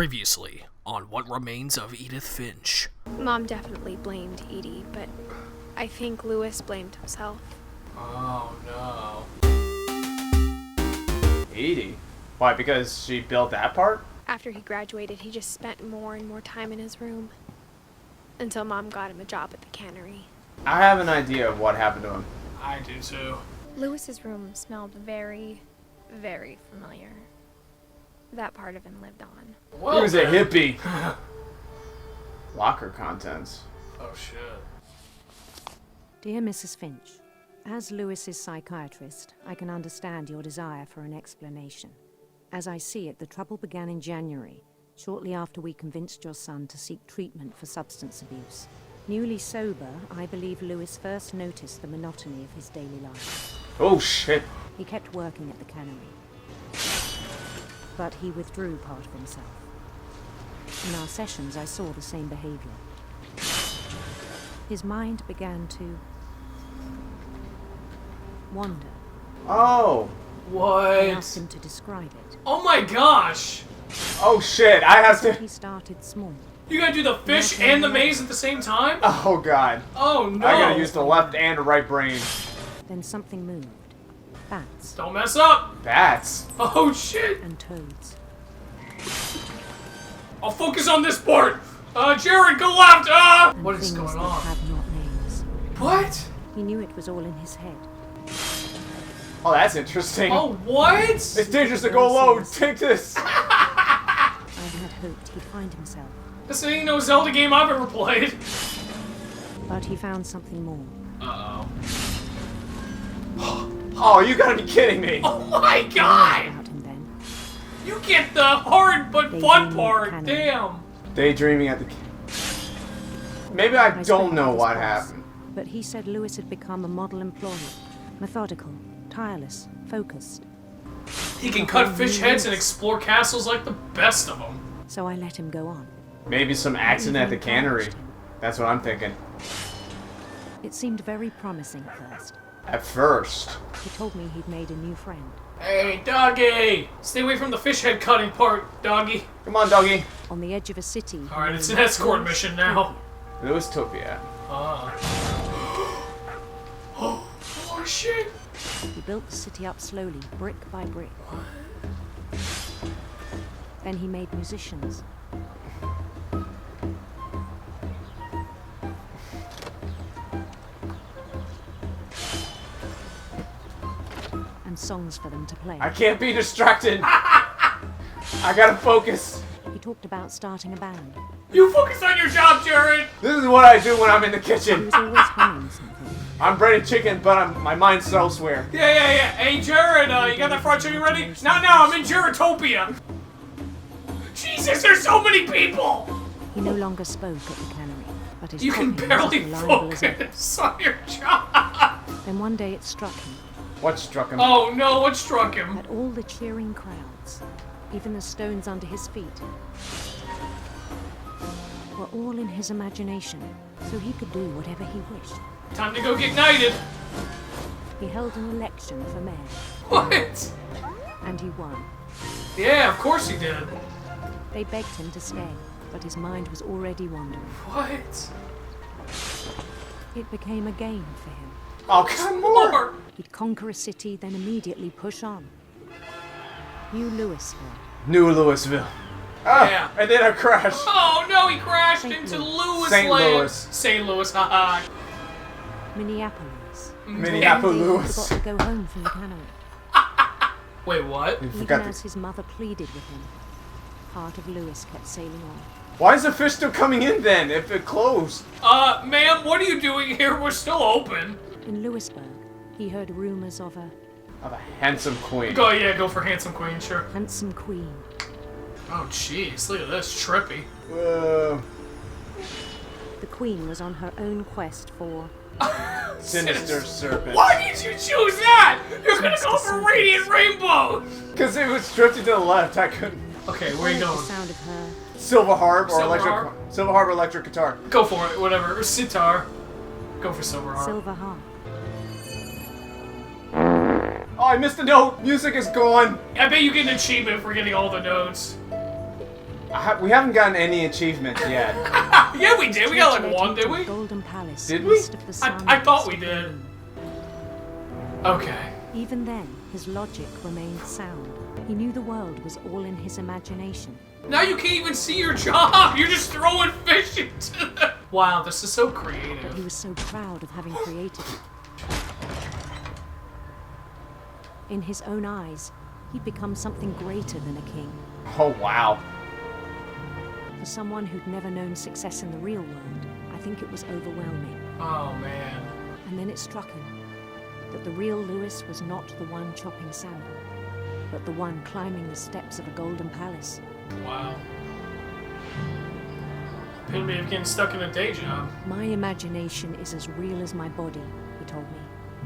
Previously on What Remains of Edith Finch. Mom definitely blamed Edie, but I think Louis blamed himself. Oh no. Edie? Why, because she built that part? After he graduated, he just spent more and more time in his room. Until Mom got him a job at the cannery. I have an idea of what happened to him. I do too. Louis's room smelled very, very familiar. That part of him lived on. Well, he was a hippie. Locker contents. Oh shit. Dear Mrs. Finch, as Louis's psychiatrist, I can understand your desire for an explanation. As I see it, the trouble began in January, shortly after we convinced your son to seek treatment for substance abuse. Newly sober, I believe Louis first noticed the monotony of his daily life. Oh shit. He kept working at the cannery, but he withdrew part of himself. In our sessions, I saw the same behavior. His mind began to wander. Oh. I What? asked him to describe it. Oh my gosh! Oh shit, I have to... He started small. You gotta do the fish and the maze at the same time? Oh god. Oh no! I gotta use the left and right brain. Then something moved. Bats Don't mess up! Bats. Oh shit! and toads. I'll focus on this part! Jared, go left! And What is things going that on? had not names. What? He knew it was all in his head. Oh, that's interesting. Oh, what? It's dangerous to go low. Take this. I had hoped he'd find himself, This ain't no Zelda game I've ever played. but he found something more. Uh-oh. Oh, you gotta be kidding me. Oh my I learned god! about him then. You get the hard but They fun do part, canon. damn! Daydreaming at the... Maybe I spoke don't with know his what boss, happened. But he said Louis had become a model employee. Methodical, tireless, focused. He can cut fish heads and explore castles like the best of them. So I let him go on. Maybe some accident at the cannery. That's what I'm thinking. It seemed very promising at first. At first. He told me he'd made a new friend. Hey, doggy! Stay away from the fish head cutting part, doggy. Come on, doggy. On the edge of a city. Alright, it's an escort mission now. Louistopia. Oh shit! He built the city up slowly, brick by brick. Then he made musicians. And songs for them to play. I can't be distracted. I gotta focus. He talked about starting a band. You focus on your job, Jared! This is what I do when I'm in the He kitchen. was always humming something. I'm breading chicken, but my mind's elsewhere. Yeah. Hey, Jared, you got that fried chicken ready? Not now, I'm in Jaredtopia! Jesus, there's so many people! He no longer spoke at the cannery, but his You can copy was barely as reliable as ever. focus on your job! Then one day it struck him What struck him? Oh no, what struck him? that all the cheering crowds, even the stones under his feet, were all in his imagination, so he could do whatever he wished. Time to go get knighted! He held an election for mayor, What? and he won. Yeah, of course he did. They begged him to stay, but his mind was already wandering. What? It became a game for him. Oh, come on. More! He'd conquer a city, then immediately push on. New Louisville. New Louisville. Ah, Yeah. And then I crashed. Oh no, he crashed St. into Louis. Louis St. Land. Louis. St. Louis, haha. Minneapolis. He Minneapolis. forgot to go home from the cannery, Wait, what? You even forgot as to... his mother pleaded with him. Part of Louis kept sailing on. Why is the fish still coming in then, if it closed? Ma'am, what are you doing here? We're still open. In Louisburg, he heard rumors of a Of a handsome queen. Go for handsome queen, sure. handsome queen. Oh jeez, look at this, trippy. Whoa. The queen was on her own quest for Sinister serpent. Why did you choose that? You're gonna go for radiant rainbows. Because it was drifting to the left, I couldn't. Okay, where you the going? sound of her Silver harp or Silver electric... harp? Silver harp or electric guitar. Go for it, whatever. Or sitar. Go for silver harp. silver harp. Oh, I missed a note. Music is gone. I bet you get an achievement for getting all the notes. We haven't gotten any achievements yet. Yeah, we did. We got like one, did we? Golden Palace. Did we? I thought we did. Okay. Even then, his logic remained sound. He knew the world was all in his imagination. Now you can't even see your job. You're just throwing fish into the... Wow, this is so creative. He was so proud of having created it. In his own eyes, he'd become something greater than a king. Oh, wow. For someone who'd never known success in the real world, I think it was overwhelming. Oh, man. And then it struck him that the real Lewis was not the one chopping salad, but the one climbing the steps of a golden palace. Wow. Epitome of getting stuck in a day job. My imagination is as real as my body, he told me.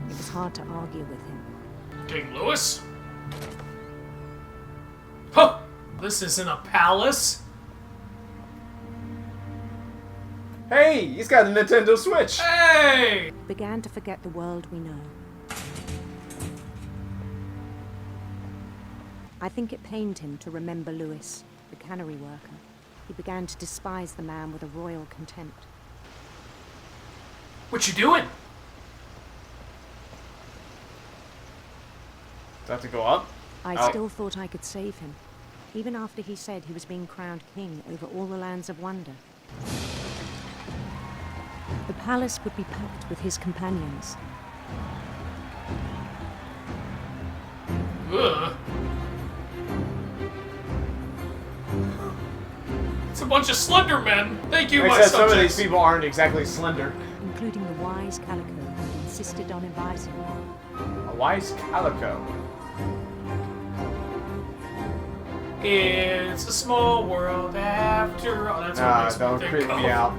It was hard to argue with him. King Louis? Huh! This isn't a palace. Hey, he's got a Nintendo Switch. Hey! Began to forget the world we know. I think it pained him to remember Lewis, the cannery worker. He began to despise the man with a royal contempt. What you doing? Do I have to go up? I still thought I could save him, even after he said he was being crowned king over all the lands of wonder. The palace would be packed with his companions. Ugh. It's a bunch of slender men. Thank you, my Except subjects. some of these people aren't exactly slender. Including the wise Calico who insisted on advising him. A wise calico. It's a small world after all. That's what makes me Don't think creep of. me out.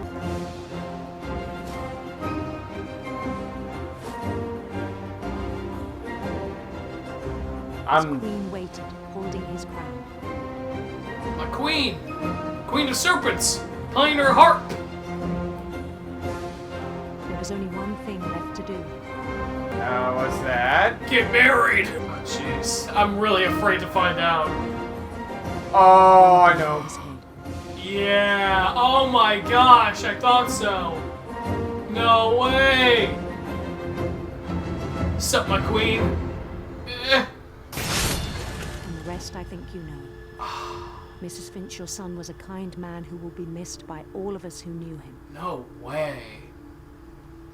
His queen waited, holding his crown. My queen! Queen of serpents! Playing her harp! There was only one thing left to do. What's that? Get married! Oh, jeez. I'm really afraid to find out. Oh, I know. His head. Yeah! Oh my gosh, I thought so! No way! Sup, my queen? Eh. And the rest I think you know. Mrs. Finch, your son was a kind man who will be missed by all of us who knew him. No way.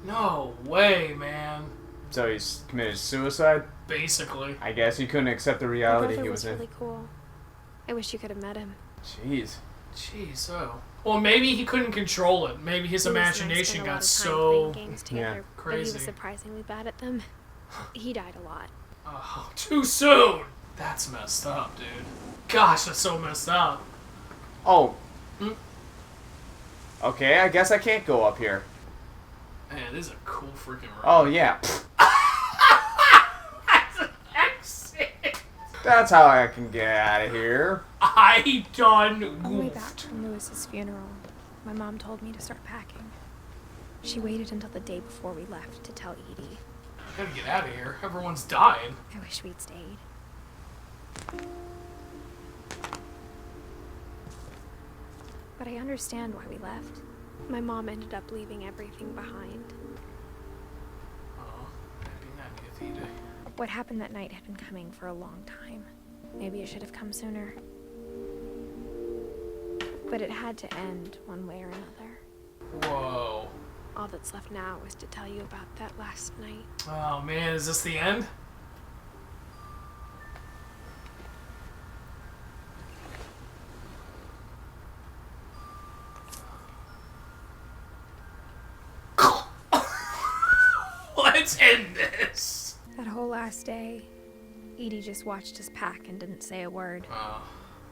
No way, man. So he's committed suicide? Basically. I guess he couldn't accept the My reality brother he was was in. really cool. I wish you could have met him. Jeez. Jeez, oh. Well, maybe he couldn't control it. Maybe his He was nice, imagination spent a got lot of time so... playing games together, but he crazy. was surprisingly bad at them. He died a lot. Oh, too soon! That's messed up, dude. Gosh, that's so messed up. Oh. Okay, I guess I can't go up here. Man, this is a cool freaking room. Oh, yeah. That's an exit! That's how I can get out of here. I done On the way back goofed. from Lewis's funeral, my mom told me to start packing. She waited until the day before we left to tell Edie. I gotta get out of here. Everyone's dying. I wish we'd stayed. But I understand why we left. My mom ended up leaving everything behind. Oh, maybe not get Edie. What happened that night had been coming for a long time. Maybe it should have come sooner. But it had to end one way or another. Whoa. All that's left now is to tell you about that last night. Oh man, is this the end? Let's end this. That whole last day, Edie just watched us pack and didn't say a word. Oh.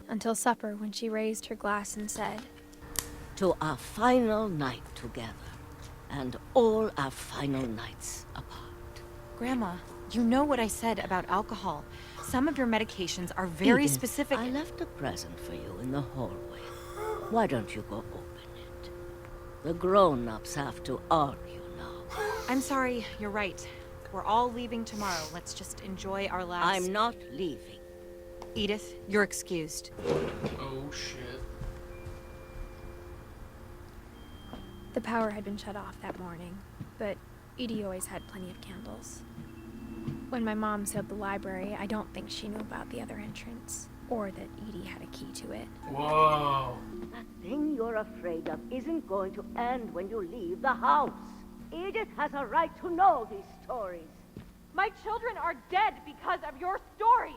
Until supper, when she raised her glass and said, To our final night together, and all our final nights apart. Grandma, you know what I said about alcohol. Some of your medications are very Edith, specific. I left a present for you in the hallway. Why don't you go open it? The grown-ups have to argue now. I'm sorry, you're right. We're all leaving tomorrow. Let's just enjoy our last... I'm not leaving. Edith, you're excused. Oh shit. The power had been shut off that morning, but Edie always had plenty of candles. When my mom sealed the library, I don't think she knew about the other entrance, or that Edie had a key to it. Whoa. The thing you're afraid of isn't going to end when you leave the house. Edith has a right to know these stories. My children are dead because of your stories.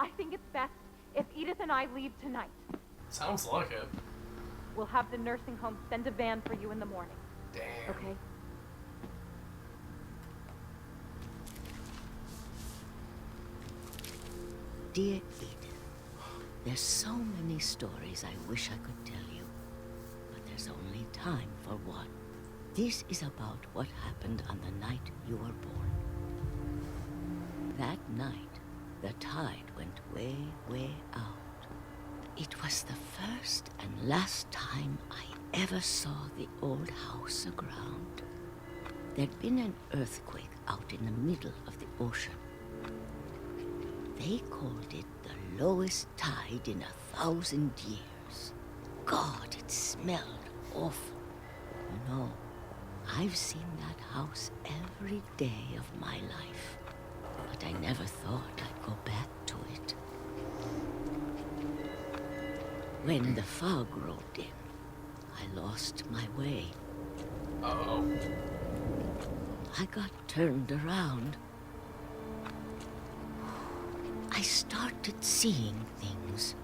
I think it's best if Edith and I leave tonight. Sounds like it. We'll have the nursing home send a van for you in the morning. Damn. Okay? Dear Edith, there's so many stories I wish I could tell you, but there's only time for one. This is about what happened on the night you were born. That night, the tide went way, way out. It was the first and last time I ever saw the old house aground. There'd been an earthquake out in the middle of the ocean. They called it the lowest tide in 1,000 years. God, it smelled awful. You know, I've seen that house every day of my life, but I never thought I'd go back to it. When the fog rolled in, I lost my way. Uh-oh. I got turned around. I started seeing things.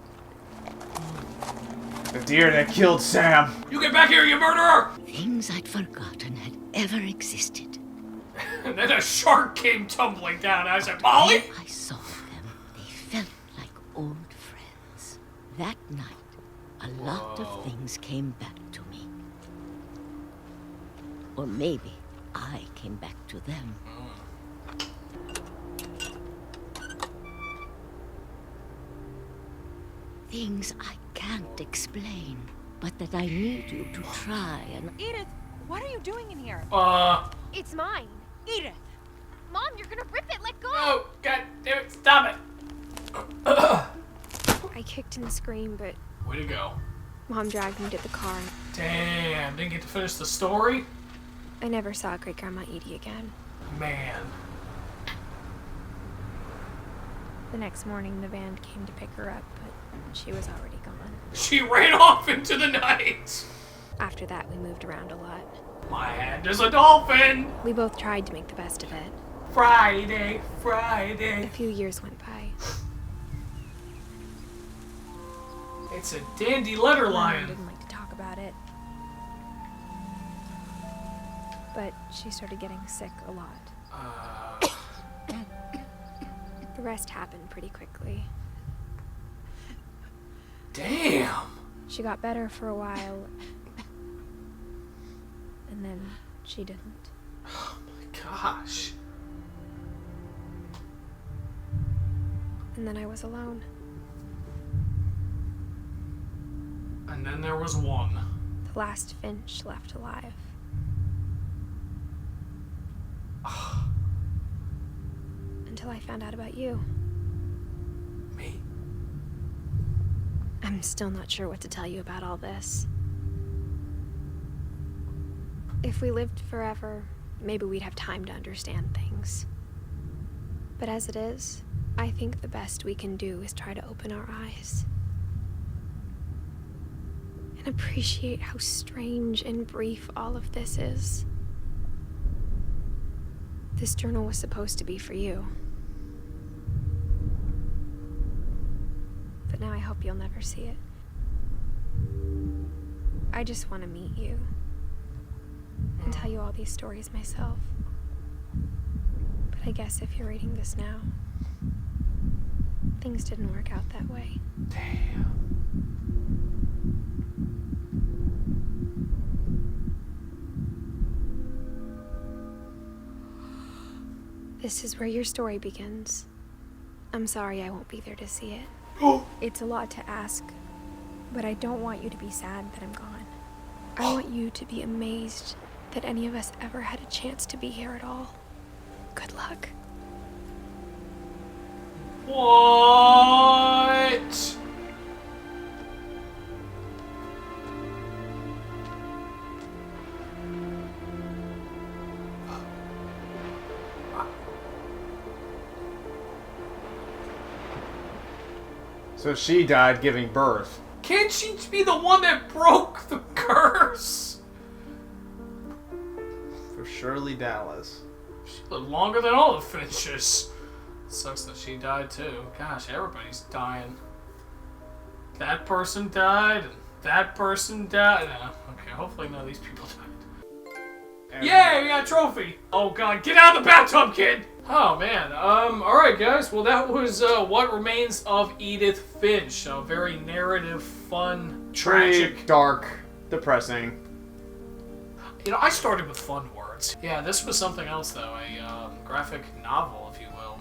The deer that killed Sam. You get back here, you murderer! Things I'd forgotten had ever existed. And then a shark came tumbling down. I said, Molly? I saw them. They felt like old friends. That night, a lot of things came back to me. Or maybe I came back to them. Things I can't explain, but that I need you to try and... Edith, what are you doing in here? It's mine. Edith! Mom, you're gonna rip it. Let go. No, God damn it, stop it. I kicked and screamed, but Way to go. Mom dragged me to the car. Damn, didn't get to finish the story? I never saw Great Grandma Edie again. Man. The next morning, the van came to pick her up, but she was already gone. She ran off into the night. After that, we moved around a lot. My hand is a dolphin. We both tried to make the best of it. Friday, A Friday. few years went by. It's a dandy letter Mom lion. didn't like to talk about it. But she started getting sick a lot. The rest happened pretty quickly. Damn. She got better for a while, and then she didn't. Oh my gosh. And then I was alone. And then there was one. The last Finch left alive. Until I found out about you. Me? I'm still not sure what to tell you about all this. If we lived forever, maybe we'd have time to understand things. But as it is, I think the best we can do is try to open our eyes. And appreciate how strange and brief all of this is. This journal was supposed to be for you. But now I hope you'll never see it. I just want to meet you and tell you all these stories myself. But I guess if you're reading this now, things didn't work out that way. Damn. This is where your story begins. I'm sorry I won't be there to see it. It's a lot to ask, but I don't want you to be sad that I'm gone. I want you to be amazed that any of us ever had a chance to be here at all. Good luck. What? So she died giving birth. Can't she be the one that broke the curse? For Shirley Dallas. She lived longer than all the Finches. Sucks that she died too. Gosh, everybody's dying. That person died, and that person died. No, okay, hopefully none of these people died. Yay, we got a trophy! Oh god, get out of the bathtub, kid! Oh man, alright guys, well that was What Remains of Edith Finch. A very narrative, fun, tragic. Dark, depressing. You know, I started with fun words. Yeah, this was something else though, a graphic novel, if you will.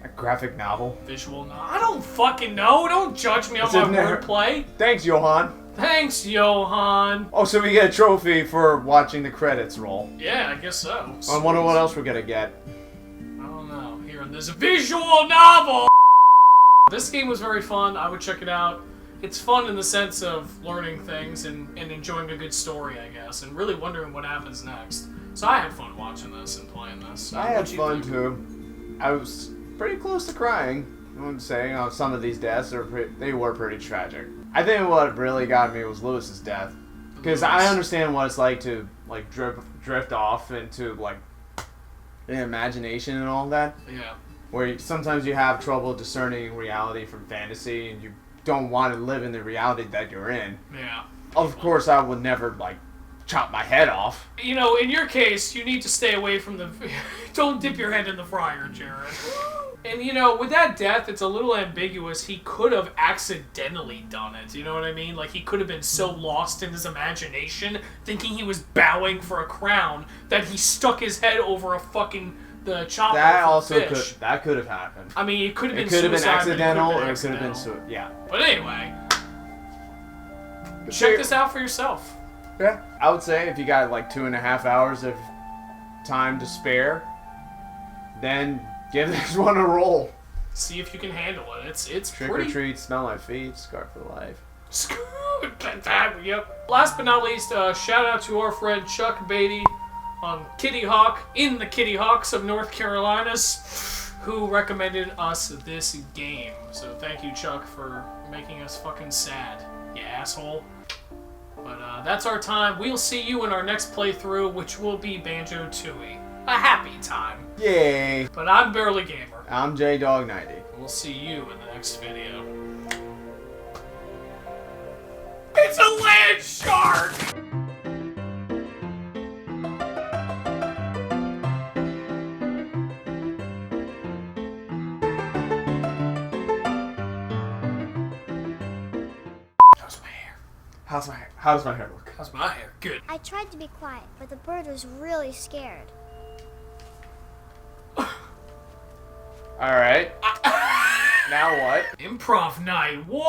A graphic novel? Visual novel. I don't fucking know, don't judge me on my wordplay. Thanks, Johan. Thanks, Johan. Oh, so we get a trophy for watching the credits roll. Yeah, I guess so. I wonder what else we're gonna get. I don't know. Here, this visual novel! This game was very fun. I would check it out. It's fun in the sense of learning things and enjoying a good story, I guess, and really wondering what happens next. So I had fun watching this and playing this. I had fun too. I was pretty close to crying. I would say some of these deaths were pretty tragic. I think what really got me was Lewis's death, because I understand what it's like to like drift off into like the imagination and all that. Yeah. Where sometimes you have trouble discerning reality from fantasy, and you don't want to live in the reality that you're in. Yeah. Of course, I would never like chop my head off. You know, in your case, you need to stay away from the. Don't dip your head in the fryer, Jared. And, you know, with that death, it's a little ambiguous. He could have accidentally done it, you know what I mean? Like, he could have been so lost in his imagination, thinking he was bowing for a crown, that he stuck his head over the chopper That could have happened. I mean, it could have been suicide. It could have been accidental, or it could have been yeah. But anyway, check this out for yourself. Yeah. I would say if you got like 2.5 hours of time to spare, then give this one a roll. See if you can handle it. It's Trick pretty... or treat, smell my feet, scar for life. Yep. Last but not least, shout out to our friend Chuck Beatty on Kitty Hawk in the Kitty Hawks of North Carolinas, who recommended us this game. So thank you, Chuck, for making us fucking sad, you asshole. But that's our time. We'll see you in our next playthrough, which will be Banjo-Tooie. A happy time. Yay! But I'm BearlyGamer. I'm JDawg90. We'll see you in the next video. It's a land shark! How's my hair? How does my hair look? How's my hair? Good. I tried to be quiet, but the bird was really scared. Alright. Now what? Improv night. What?